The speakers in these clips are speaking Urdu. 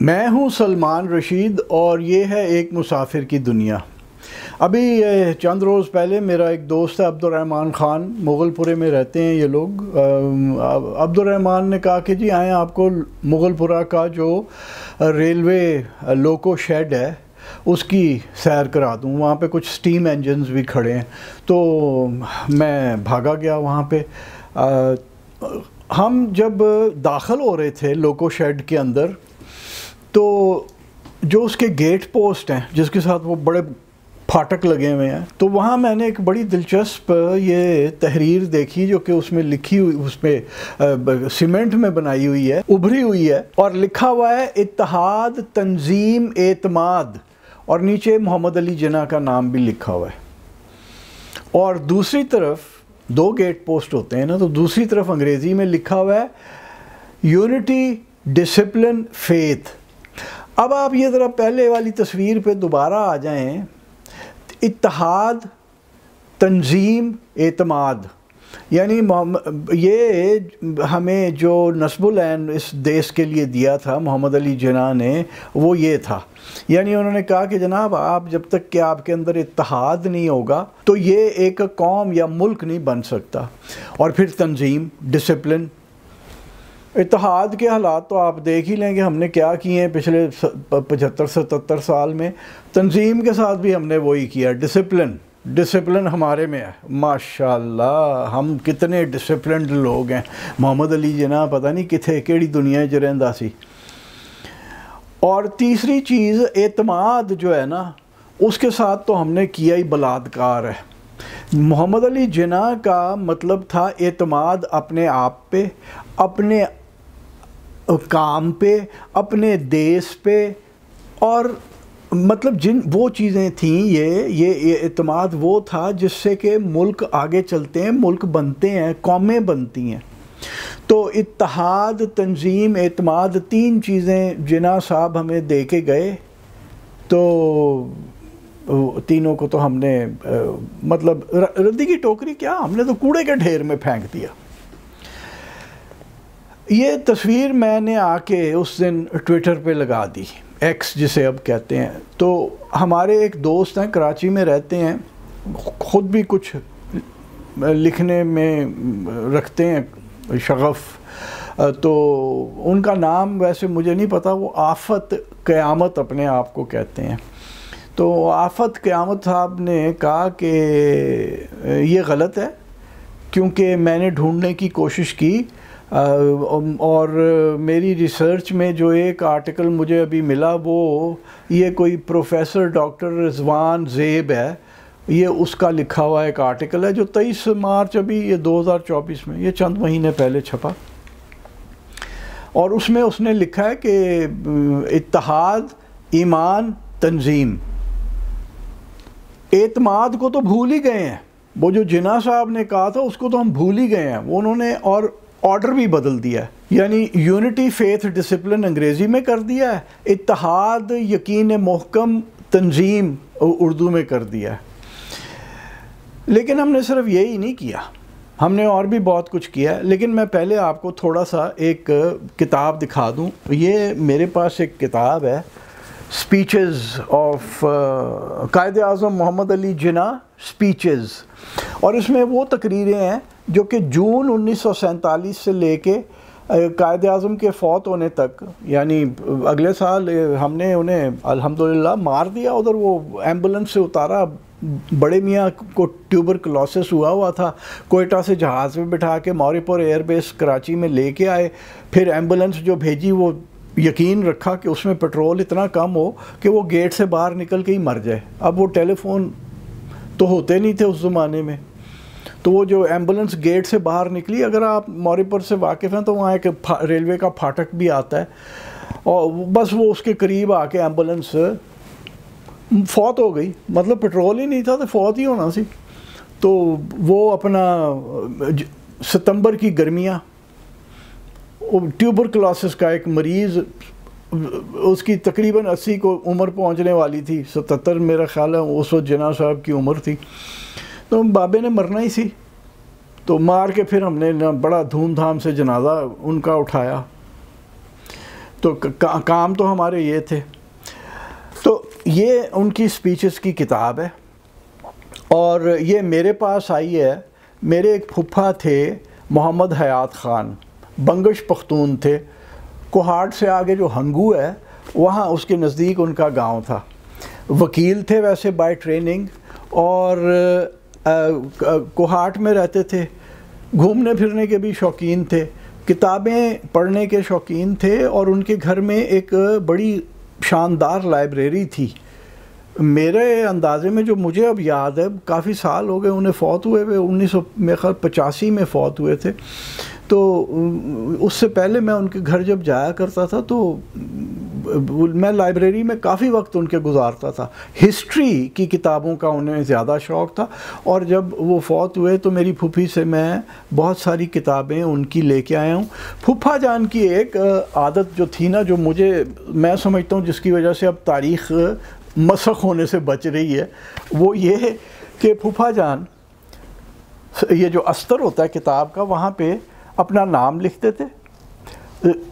میں ہوں سلمان رشید اور یہ ہے ایک مسافر کی دنیا۔ ابھی چند روز پہلے میرا ایک دوست ہے عبد الرحمن خان، مغل پورے میں رہتے ہیں یہ لوگ۔ عبد الرحمن نے کہا کہ جی آئیں آپ کو مغل پورہ کا جو ریلوے لوکو شیڈ ہے اس کی سیر کرا دوں، وہاں پہ کچھ سٹیم انجنز بھی کھڑے ہیں۔ تو میں بھاگا گیا وہاں پہ۔ ہم جب داخل ہو رہے تھے لوکو شیڈ کے اندر تو جو اس کے گیٹ پوسٹ ہیں جس کے ساتھ وہ بڑے پھاٹک لگے ہوئے ہیں، تو وہاں میں نے ایک بڑی دلچسپ یہ تحریر دیکھی جو کہ اس میں لکھی ہوئی، اس پہ سیمنٹ میں بنائی ہوئی ہے، ابھری ہوئی ہے، اور لکھا ہوا ہے اتحاد تنظیم اعتماد، اور نیچے محمد علی جناح کا نام بھی لکھا ہوا ہے۔ اور دوسری طرف دو گیٹ پوسٹ ہوتے ہیں نا، تو دوسری طرف انگریزی میں لکھا ہوا ہے یونٹی ڈسپلن فیتھ۔ اب آپ یہ ذرا پہلے والی تصویر پہ دوبارہ آ جائیں، اتحاد تنظیم اعتماد، یعنی یہ ہمیں جو نصب العین اس دیش کے لیے دیا تھا محمد علی جناح نے، وہ یہ تھا، یعنی انہوں نے کہا کہ جناب آپ جب تک کہ آپ کے اندر اتحاد نہیں ہوگا تو یہ ایک قوم یا ملک نہیں بن سکتا۔ اور پھر تنظیم، ڈسپلن، اتحاد کے حالات تو آپ دیکھ ہی لیں کہ ہم نے کیا کیے ہیں پچھلے 75-77 سال میں۔ تنظیم کے ساتھ بھی ہم نے وہی کیا۔ ڈسپلن ہمارے میں ہے، ماشاءاللہ ہم کتنے ڈسپلنڈ لوگ ہیں۔ محمد علی جناح پتہ نہیں کتھے کیڑی دنیا چ رہندا سی۔ اور تیسری چیز اعتماد جو ہے نا، اس کے ساتھ تو ہم نے کیا ہی بلاتکار ہے۔ محمد علی جناح کا مطلب تھا اعتماد اپنے آپ پہ، اپنے کام پہ، اپنے دیس پہ، اور مطلب وہ چیزیں تھیں، یہ اعتماد وہ تھا جس سے کہ ملک آگے چلتے ہیں، ملک بنتے ہیں، قومیں بنتی ہیں۔ تو اتحاد تنظیم اعتماد، تین چیزیں جناح صاحب ہمیں دے کے گئے، تو تینوں کو تو ہم نے مطلب ردی کی ٹوکری کیا، ہم نے تو کوڑے کے ڈھیر میں پھینک دیا۔ یہ تصویر میں نے آ کے اس دن ٹویٹر پہ لگا دی، ایکس جسے اب کہتے ہیں۔ تو ہمارے ایک دوست ہیں کراچی میں رہتے ہیں، خود بھی کچھ لکھنے میں رکھتے ہیں شغف، تو ان کا نام ویسے مجھے نہیں پتہ، وہ آفت قیامت اپنے آپ کو کہتے ہیں۔ تو آفت قیامت صاحب نے کہا کہ یہ غلط ہے، کیونکہ میں نے ڈھونڈنے کی کوشش کی، اور میری ریسرچ میں جو ایک آرٹیکل مجھے ابھی ملا، وہ یہ کوئی پروفیسر ڈاکٹر رضوان زیب ہے، یہ اس کا لکھا ہوا ایک آرٹیکل ہے جو 23 مارچ ابھی یہ 2024 میں، یہ چند مہینے پہلے چھپا، اور اس میں اس نے لکھا ہے کہ اتحاد، ایمان، تنظیم۔ اعتماد کو تو بھول ہی گئے ہیں، وہ جو جناح صاحب نے کہا تھا اس کو تو ہم بھول ہی گئے ہیں، وہ انہوں نے اور آرڈر بھی بدل دیا ہے، یعنی یونٹی فیتھ ڈسپلن انگریزی میں کر دیا ہے، اتحاد یقین محکم تنظیم اردو میں کر دیا ہے۔ لیکن ہم نے صرف یہی نہیں کیا، ہم نے اور بھی بہت کچھ کیا ہے، لیکن میں پہلے آپ کو تھوڑا سا ایک کتاب دکھا دوں۔ یہ میرے پاس ایک کتاب ہے، speeches of Quaid Azam Muhammad Ali Jinnah speeches, اور اس میں وہ تقریریں ہیں جو کہ جون 1947 سے لے کے قائد اعظم کے فوت ہونے تک، یعنی اگلے سال ہم نے انہیں الحمدللہ مار دیا، ادھر وہ ایمبولنس سے اتارا، بڑے میاں کو ٹیوبرکلوسس ہوا تھا، کوئٹہ سے جہاز میں بٹھا کے موری پور ایئر بیس کراچی میں لے کے آئے، پھر ایمبولنس جو بھیجی وہ یقین رکھا کہ اس میں پیٹرول اتنا کم ہو کہ وہ گیٹ سے باہر نکل کے ہی مر جائے۔ اب وہ ٹیلی فون تو ہوتے نہیں تھے اس زمانے میں، تو وہ جو ایمبولنس گیٹ سے باہر نکلی، اگر آپ موری پور سے واقف ہیں تو وہاں ایک ریلوے کا پھاٹک بھی آتا ہے، اور بس وہ اس کے قریب آ کے ایمبولنس فوت ہو گئی، مطلب پیٹرول ہی نہیں تھا تو فوت ہی ہونا سی۔ تو وہ اپنا ستمبر کی گرمیاں، ٹیوبرکلوسس کا ایک مریض، اس کی تقریباً 80 کو عمر پہنچنے والی تھی، 77 میرا خیال ہے اس وقت جناح صاحب کی عمر تھی، تو بابے نے مرنا ہی سی، تو مار کے پھر ہم نے بڑا دھوم دھام سے جنازہ ان کا اٹھایا۔ تو کام تو ہمارے یہ تھے. تو یہ ان کی سپیچز کی کتاب ہے اور یہ میرے پاس آئی ہے. میرے ایک پھپھا تھے محمد حیات خان, بنگش پختون تھے. کوہاٹ سے آگے جو ہنگو ہے وہاں اس کے نزدیک ان کا گاؤں تھا. وکیل تھے ویسے بائی ٹریننگ, اور کوہاٹ میں رہتے تھے. گھومنے پھرنے کے بھی شوقین تھے, کتابیں پڑھنے کے شوقین تھے, اور ان کے گھر میں ایک بڑی شاندار لائبریری تھی. میرے اندازے میں جو مجھے اب یاد ہے, کافی سال ہو گئے انہیں فوت ہوئے ہوئے, 1985 میں فوت ہوئے تھے. تو اس سے پہلے میں ان کے گھر جب جایا کرتا تھا تو میں لائبریری میں کافی وقت ان کے گزارتا تھا. ہسٹری کی کتابوں کا انہیں زیادہ شوق تھا, اور جب وہ فوت ہوئے تو میری پھوپھی سے میں بہت ساری کتابیں ان کی لے کے آیا ہوں. پھوپھا جان کی ایک عادت جو تھی نا, جو میں سمجھتا ہوں جس کی وجہ سے اب تاریخ مسخ ہونے سے بچ رہی ہے, وہ یہ ہے کہ پھوپھا جان یہ جو استر ہوتا ہے کتاب کا, وہاں پہ اپنا نام لکھتے تھے,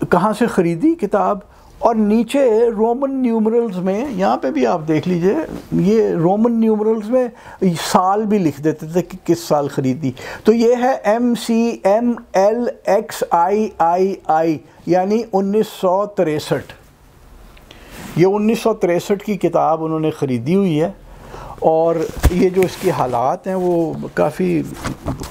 کہاں سے خریدی کتاب, اور نیچے رومن نیومرلز میں, یہاں پہ بھی آپ دیکھ لیجئے, یہ رومن نیومرلز میں سال بھی لکھ دیتے تھے کہ کس سال خریدی. تو یہ ہے MCMLXIII, یعنی 1963. یہ 1963 کی کتاب انہوں نے خریدی ہوئی ہے, اور یہ جو اس کی حالات ہیں وہ کافی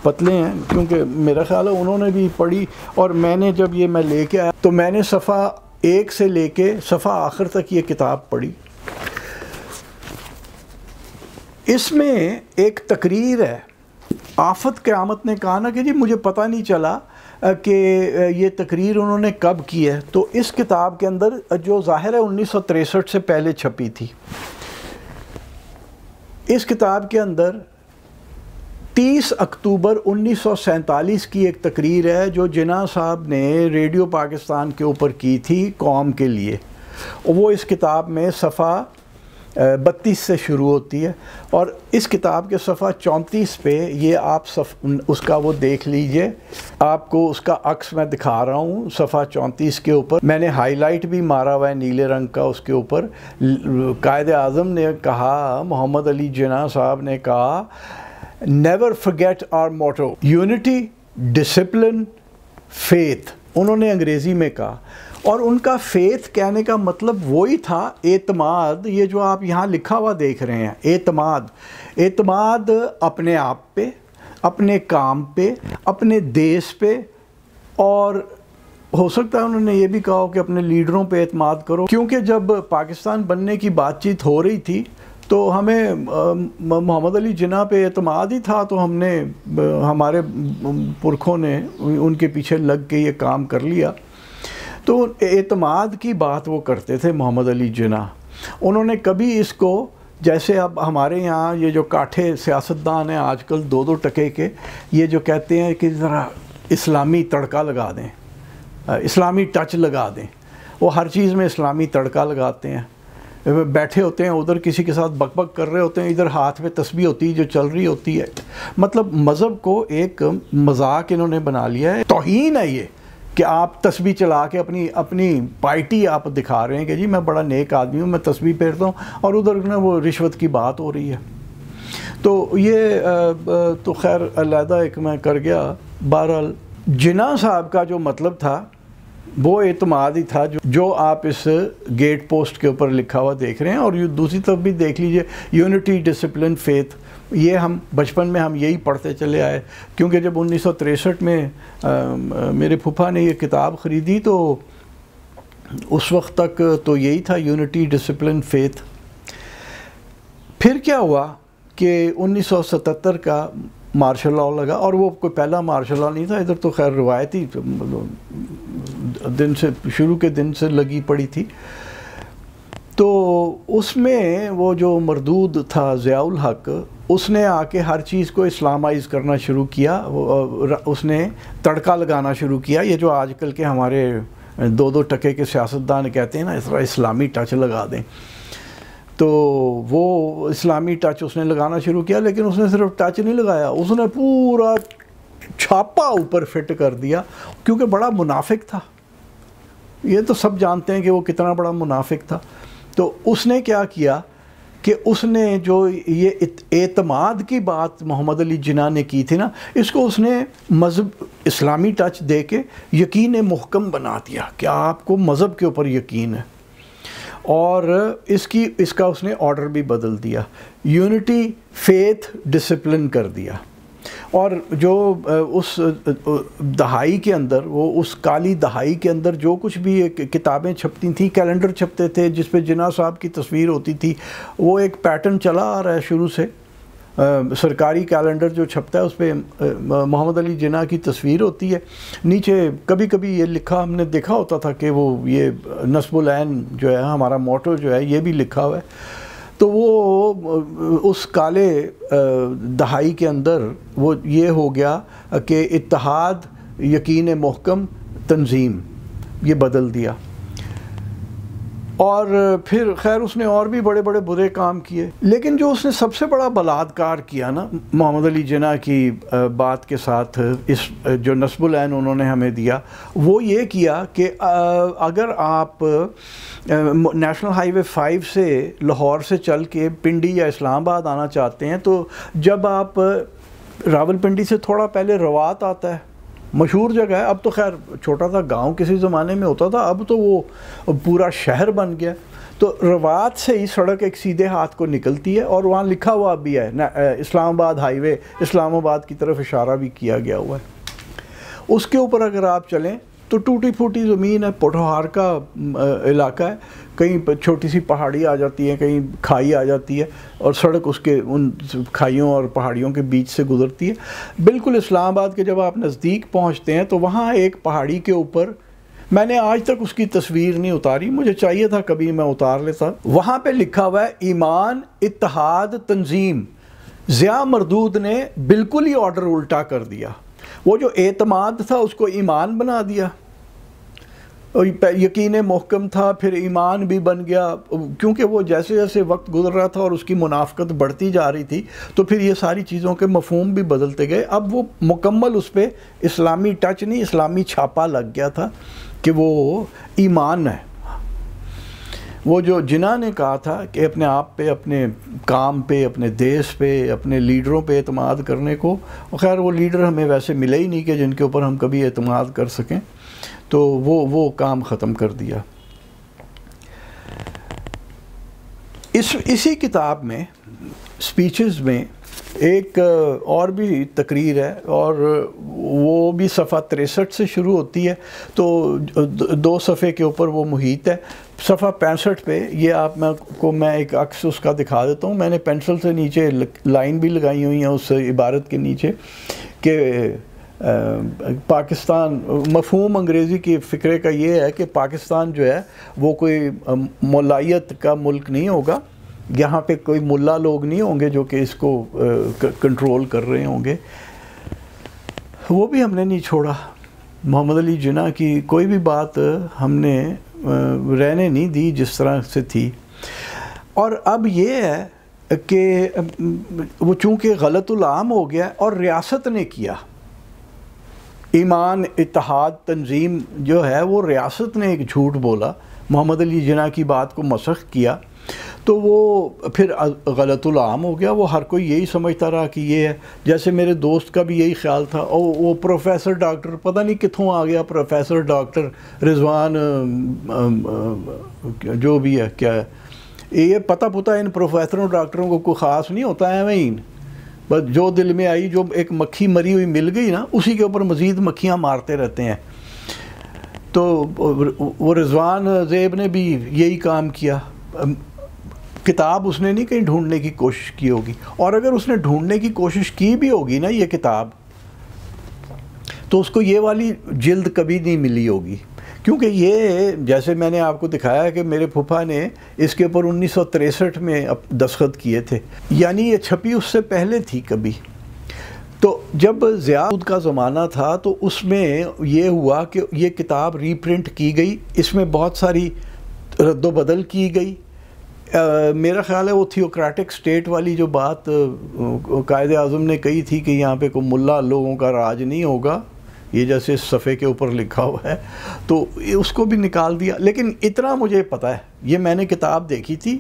پتلے ہیں, کیونکہ میرا خیال ہے انہوں نے بھی پڑھی, اور میں نے جب یہ میں لے کے آیا تو میں نے صفحہ 1 سے لے کے صفحہ آخر تک یہ کتاب پڑھی. اس میں ایک تقریر ہے. آفت قیامت نے کہا نا کہ جی مجھے پتہ نہیں چلا کہ یہ تقریر انہوں نے کب کی ہے. تو اس کتاب کے اندر, جو ظاہر ہے 1963 سے پہلے چھپی تھی, اس کتاب کے اندر 30 اکتوبر 1947 کی ایک تقریر ہے جو جناح صاحب نے ریڈیو پاکستان کے اوپر کی تھی قوم کے لیے. وہ اس کتاب میں صفحہ 32 سے شروع ہوتی ہے, اور اس کتاب کے صفحہ 34 پہ یہ آپ اس کا وہ دیکھ لیجئے. آپ کو اس کا عکس میں دکھا رہا ہوں صفحہ 34 کے اوپر. میں نے ہائی لائٹ بھی مارا ہوا ہے نیلے رنگ کا اس کے اوپر. قائد اعظم نے کہا, محمد علی جناح صاحب نے کہا, never forget our motto, unity, discipline, faith. انہوں نے انگریزی میں کہا, اور ان کا فیتھ کہنے کا مطلب وہی تھا اعتماد. یہ جو آپ یہاں لکھا ہوا دیکھ رہے ہیں, اعتماد اپنے آپ پہ, اپنے کام پہ, اپنے دیس پہ, اور ہو سکتا ہے انہوں نے یہ بھی کہا کہ اپنے لیڈروں پہ اعتماد کرو. کیونکہ جب پاکستان بننے کی بات چیت ہو رہی تھی تو ہمیں محمد علی جناح پہ اعتماد ہی تھا, تو ہم نے, ہمارے پرکھوں نے ان کے پیچھے لگ کے یہ کام کر لیا. تو اعتماد کی بات وہ کرتے تھے محمد علی جناح. انہوں نے کبھی اس کو, جیسے اب ہمارے یہاں یہ جو کاٹھے سیاستدان ہیں آج کل 2-2 ٹکے کے, یہ جو کہتے ہیں کہ ذرا اسلامی تڑکا لگا دیں, اسلامی ٹچ لگا دیں, وہ ہر چیز میں اسلامی تڑکا لگاتے ہیں. بیٹھے ہوتے ہیں ادھر کسی کے ساتھ بک بک کر رہے ہوتے ہیں, ادھر ہاتھ میں تسبیح ہوتی ہے جو چل رہی ہوتی ہے. مطلب مذہب کو ایک مذاق انہوں نے بنا لیا ہے. توہین ہے یہ کہ آپ تسبیح چلا کے اپنی پائٹی آپ دکھا رہے ہیں کہ جی میں بڑا نیک آدمی ہوں, میں تسبیح پھیرتا ہوں, اور ادھر میں وہ رشوت کی بات ہو رہی ہے. تو یہ تو خیر علیحدہ ایک میں کر گیا. بہرحال جناح صاحب کا جو مطلب تھا وہ اعتماد ہی تھا جو آپ اس گیٹ پوسٹ کے اوپر لکھا ہوا دیکھ رہے ہیں. اور دوسری طرف بھی دیکھ لیجئے, یونٹی, ڈسپلن, فیتھ. یہ ہم بچپن میں ہم یہی پڑھتے چلے آئے, کیونکہ جب 1963 میں میرے پھوپھا نے یہ کتاب خریدی تو اس وقت تک تو یہی تھا, یونٹی, ڈسپلن, فیتھ. پھر کیا ہوا کہ 1977 کا مارشل لاء لگا, اور وہ کوئی پہلا مارشل لاء نہیں تھا. ادھر تو خیر روایتی دن سے, شروع کے دن سے لگی پڑی تھی. تو اس میں وہ جو مردود تھا ضیاء الحق, اس نے آ کے ہر چیز کو اسلامائز کرنا شروع کیا. اس نے تڑکا لگانا شروع کیا. یہ جو آج کل کے ہمارے 2-2 ٹکے کے سیاستدان کہتے ہیں نا, اس طرح اسلامی ٹچ لگا دیں, تو وہ اسلامی ٹچ اس نے لگانا شروع کیا. لیکن اس نے صرف ٹچ نہیں لگایا, اس نے پورا چھاپا اوپر فٹ کر دیا, کیونکہ بڑا منافق تھا. یہ تو سب جانتے ہیں کہ وہ کتنا بڑا منافق تھا. تو اس نے کیا کیا کہ اس نے جو یہ اعتماد کی بات محمد علی جناح نے کی تھی نا، اس کو اس نے مذہب اسلامی ٹچ دے کے یقین محکم بنا دیا کہ آپ کو مذہب کے اوپر یقین ہے. اور اس کا اس نے آرڈر بھی بدل دیا، یونٹی فیتھ ڈسپلن کر دیا. اور جو اس دہائی کے اندر، وہ اس کالی دہائی کے اندر جو کچھ بھی کتابیں چھپتی تھیں، کیلنڈر چھپتے تھے جس پہ جناح صاحب کی تصویر ہوتی تھی، وہ ایک پیٹرن چلا آ رہا ہے شروع سے. سرکاری کیلنڈر جو چھپتا ہے اس پہ محمد علی جناح کی تصویر ہوتی ہے، نیچے کبھی کبھی یہ لکھا ہم نے دیکھا ہوتا تھا کہ وہ یہ نصب العین جو ہے ہمارا موٹو جو ہے یہ بھی لکھا ہوا ہے. تو وہ اس کالے دہائی کے اندر وہ یہ ہو گیا کہ اتحاد، یقین محکم، تنظیم، یہ بدل دیا. اور پھر خیر اس نے اور بھی بڑے بڑے برے کام کیے، لیکن جو اس نے سب سے بڑا بلاتکار کیا نا محمد علی جناح کی بات کے ساتھ، اس جو نصب العین انہوں نے ہمیں دیا، وہ یہ کیا کہ اگر آپ نیشنل ہائی وے 5 سے لاہور سے چل کے پنڈی یا اسلام آباد آنا چاہتے ہیں، تو جب آپ راول پنڈی سے تھوڑا پہلے روات آتا ہے، مشہور جگہ ہے. اب تو خیر چھوٹا سا گاؤں کسی زمانے میں ہوتا تھا، اب تو وہ پورا شہر بن گیا. تو روات سے ہی سڑک ایک سیدھے ہاتھ کو نکلتی ہے، اور وہاں لکھا ہوا بھی ہے اسلام آباد ہائی وے، اسلام آباد کی طرف اشارہ بھی کیا گیا ہوا ہے. اس کے اوپر اگر آپ چلیں تو ٹوٹی پھوٹی زمین ہے، پوٹھوہار کا علاقہ ہے، کہیں چھوٹی سی پہاڑی آ جاتی ہے، کہیں کھائی آ جاتی ہے، اور سڑک اس کے ان کھائیوں اور پہاڑیوں کے بیچ سے گزرتی ہے. بالکل اسلام آباد کے جب آپ نزدیک پہنچتے ہیں تو وہاں ایک پہاڑی کے اوپر، میں نے آج تک اس کی تصویر نہیں اتاری، مجھے چاہیے تھا کبھی میں اتار لیتا، وہاں پہ لکھا ہوا ہے ایمان، اتحاد، تنظیم. ضیاء مردود نے بالکل ہی آرڈر الٹا کر دیا. وہ جو اعتماد تھا اس کو ایمان بنا دیا، یقین محکم تھا پھر ایمان بھی بن گیا، کیونکہ وہ جیسے جیسے وقت گزر رہا تھا اور اس کی منافقت بڑھتی جا رہی تھی تو پھر یہ ساری چیزوں کے مفہوم بھی بدلتے گئے. اب وہ مکمل اس پہ اسلامی ٹچ نہیں، اسلامی چھاپا لگ گیا تھا کہ وہ ایمان ہے. وہ جو جناح نے کہا تھا کہ اپنے آپ پہ، اپنے کام پہ، اپنے دیس پہ، اپنے لیڈروں پہ اعتماد کرنے کو، خیر وہ لیڈر ہمیں ویسے ملے ہی نہیں کہ جن کے اوپر ہم کبھی اعتماد کر سکیں، تو وہ کام ختم کر دیا. اسی کتاب میں اسپیچز میں ایک اور بھی تقریر ہے، اور وہ بھی صفحہ 63 سے شروع ہوتی ہے، تو 2 صفحے کے اوپر وہ محیط ہے. صفحہ 65 پہ یہ آپ میں ایک عکس اس کا دکھا دیتا ہوں. میں نے پینسل سے نیچے لائن بھی لگائی ہوئی ہیں اس عبارت کے نیچے کہ پاکستان، مفہوم انگریزی کی فکرے کا یہ ہے کہ پاکستان جو ہے وہ کوئی ملائیت کا ملک نہیں ہوگا، یہاں پہ کوئی ملا لوگ نہیں ہوں گے جو کہ اس کو کنٹرول کر رہے ہوں گے. وہ بھی ہم نے نہیں چھوڑا. محمد علی جناح کی کوئی بھی بات ہم نے رہنے نہیں دی جس طرح سے تھی. اور اب یہ ہے کہ وہ چونکہ غلط العام ہو گیا اور ریاست نے کیا، ایمان، اتحاد، تنظیم جو ہے وہ ریاست نے ایک جھوٹ بولا، محمد علی جناح کی بات کو مسخ کیا، تو وہ پھر غلط العام ہو گیا. وہ ہر کوئی یہی سمجھتا رہا کہ یہ ہے. جیسے میرے دوست کا بھی یہی خیال تھا، وہ پروفیسر ڈاکٹر پتہ نہیں کتھوں آ گیا، پروفیسر ڈاکٹر رضوان جو بھی ہے، کیا ہے یہ پتہ ان پروفیسروں ڈاکٹروں کو کوئی خاص نہیں ہوتا ہے، وہیں بس جو دل میں آئی، جو ایک مکھی مری ہوئی مل گئی نا، اسی کے اوپر مزید مکھیاں مارتے رہتے ہیں. تو وہ رضوان زیب نے بھی یہی کام کیا. کتاب اس نے نہیں کہیں ڈھونڈنے کی کوشش کی ہوگی، اور اگر اس نے ڈھونڈنے کی کوشش کی بھی ہوگی نا یہ کتاب، تو اس کو یہ والی جلد کبھی نہیں ملی ہوگی. کیونکہ یہ جیسے میں نے آپ کو دکھایا کہ میرے پھپھا نے اس کے اوپر 1963 میں دستخط کیے تھے، یعنی یہ چھپی اس سے پہلے تھی کبھی. تو جب ضیاء کا زمانہ تھا تو اس میں یہ ہوا کہ یہ کتاب ری پرنٹ کی گئی، اس میں بہت ساری رد و بدل کی گئی. میرا خیال ہے وہ تھیوکریٹک سٹیٹ والی جو بات قائد اعظم نے کہی تھی کہ یہاں پہ کوئی ملا لوگوں کا راج نہیں ہوگا، یہ جیسے صفحے کے اوپر لکھا ہوا ہے، تو اس کو بھی نکال دیا. لیکن اتنا مجھے پتہ ہے، یہ میں نے کتاب دیکھی تھی،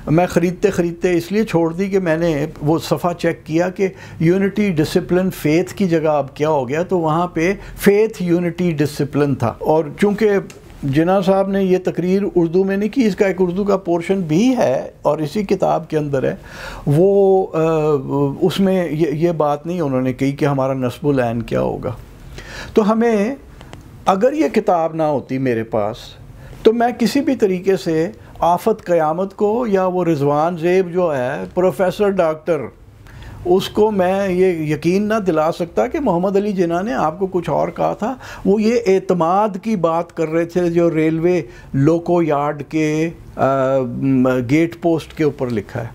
میں خریدتے اس لیے چھوڑ دی کہ میں نے وہ صفحہ چیک کیا کہ یونٹی ڈسپلن فیتھ کی جگہ اب کیا ہو گیا، تو وہاں پہ فیتھ یونٹی ڈسپلن تھا. اور چونکہ جناح صاحب نے یہ تقریر اردو میں نہیں کی، اس کا ایک اردو کا پورشن بھی ہے اور اسی کتاب کے اندر ہے، وہ اس میں یہ بات نہیں انہوں نے کہی کہ ہمارا نسب العین کیا ہوگا. تو ہمیں اگر یہ کتاب نہ ہوتی میرے پاس تو میں کسی بھی طریقے سے آفت قیامت کو یا وہ رضوان زیب جو ہے پروفیسر ڈاکٹر، اس کو میں یہ یقین نہ دلا سکتا کہ محمد علی جناح نے آپ کو کچھ اور کہا تھا. وہ یہ اعتماد کی بات کر رہے تھے جو ریلوے لوکو یارڈ کے گیٹ پوسٹ کے اوپر لکھا ہے.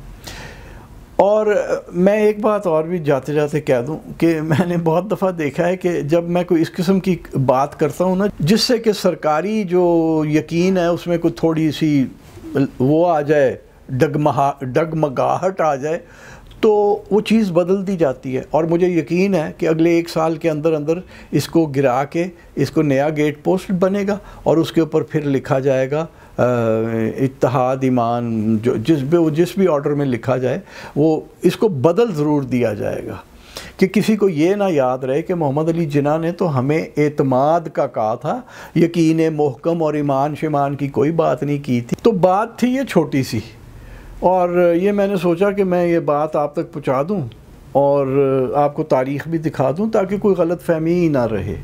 اور میں ایک بات اور بھی جاتے جاتے کہہ دوں کہ میں نے بہت دفعہ دیکھا ہے کہ جب میں کوئی اس قسم کی بات کرتا ہوں نا جس سے کہ سرکاری جو یقین ہے اس میں کوئی تھوڑی سی وہ آ جائے، ڈگمگاہٹ آ جائے، تو وہ چیز بدل دی جاتی ہے. اور مجھے یقین ہے کہ اگلے 1 سال کے اندر اس کو گرا کے اس کو نیا گیٹ پوسٹ بنے گا اور اس کے اوپر پھر لکھا جائے گا اتحاد ایمان، جو جس بھی آرڈر میں لکھا جائے وہ اس کو بدل ضرور دیا جائے گا کہ کسی کو یہ نہ یاد رہے کہ محمد علی جناح نے تو ہمیں اعتماد کا کہا تھا، یقین محکم اور ایمان شمان کی کوئی بات نہیں کی تھی. تو بات تھی یہ چھوٹی سی، اور یہ میں نے سوچا کہ میں یہ بات آپ تک پہنچا دوں اور آپ کو تاریخ بھی دکھا دوں تاکہ کوئی غلط فہمی ہی نہ رہے.